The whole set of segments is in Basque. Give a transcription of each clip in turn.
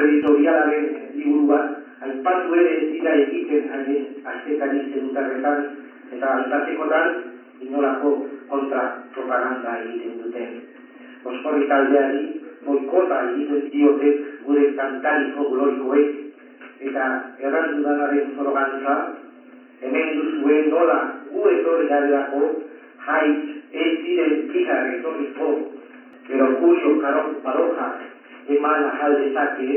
editorialaren liburuan, aipatu ere ez dira egiten haien astekari zedutarretan, eta aipatekotan inolako kontrapropaganda egiten duten. Oskorri taldeari boikota egiten diote gure kantari folklorikoek, eta errandudanaren zorogantza, hemen duzue nola gu etorri garelako haiz ez diren pihar etorriko, pero cuyo paroja eman ahal dezake,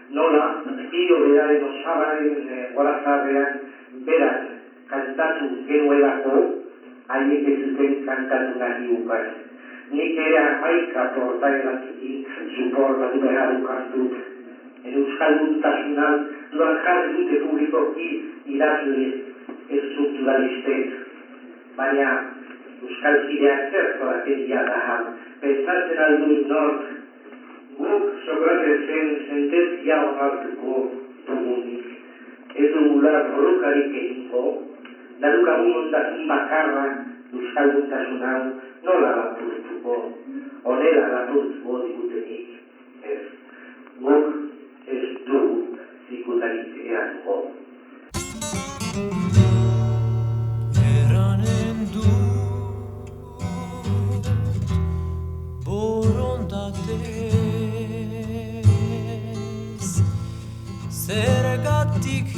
nola dio beraren osabaren gorazarrean berak kantatu genuelako, haiek ez zuten kantatu nahi ukan. Nik ere amaika portaeratik suportatu behar ukantut. Euskaldutasunan duan jarri dute publikoki idazle estrukturalistek. Baina euskalkideak zerkorakeria da hau. Pentsatzen aldu nork, guk Sokratesen sententzia onartuko dugunik. Ez dugula borrokarik egingo, darukagun ondasun bakarra euskaldutasunan nola lapurtuko, onela lapurtuko digutenik. Ez, guk ez dugu zikutarik erango. Eranen du borondatez, zergatik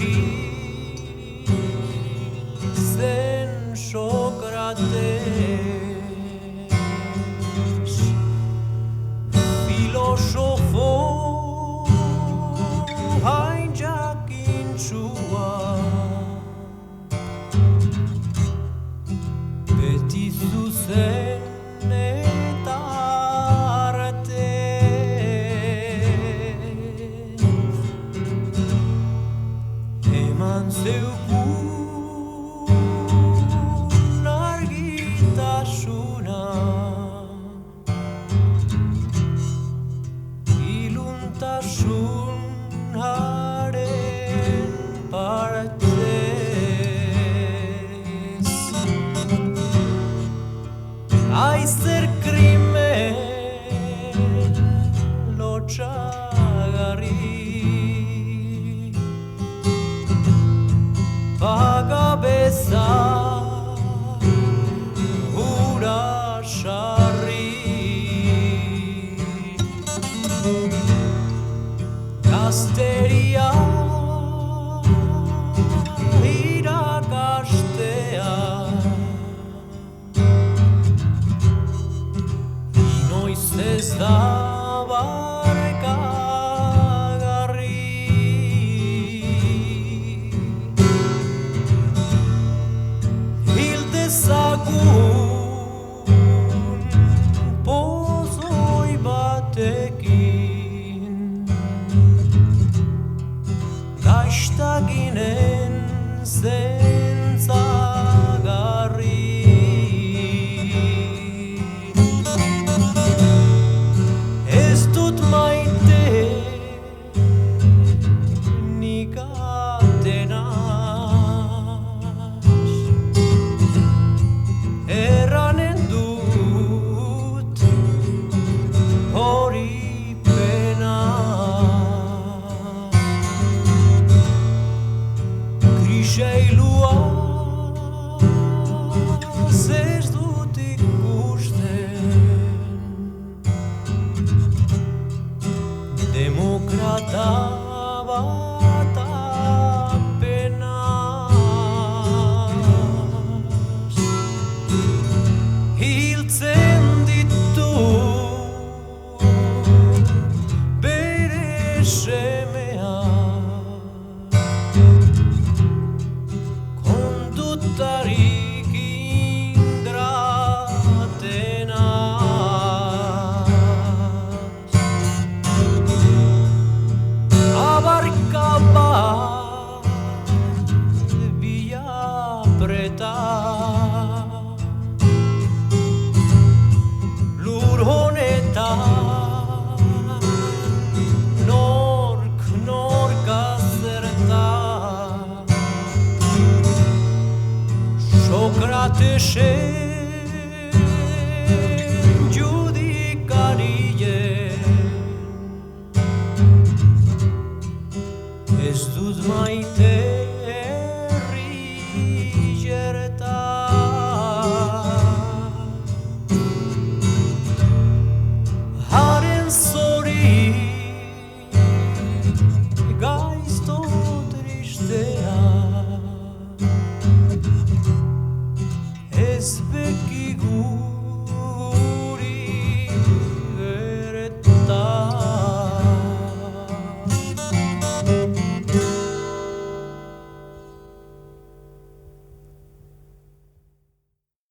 zen Sokrates, filosofo hain jakintsua, beti zuzen eta arte, eman zeukun argitasuna, iluntasun haren partez. Aizer krimen lotxagarri, pagabeza hura sarri, gazteria irakastea, inoiz ez da barkagarri. Hil dezagun pozoi batekin, gaiztaginen zentzagarri. Ez dut maite nik atenaz, erranen dut hori penaz. Kriseilua ez dut ikusten, demokrata bat apenas, hiltzen ditu bere semea, kondutarik indratenaz. Abarka bat bilapreta, lur honetan nork azerta, Sokratesen judikarien ez dut maite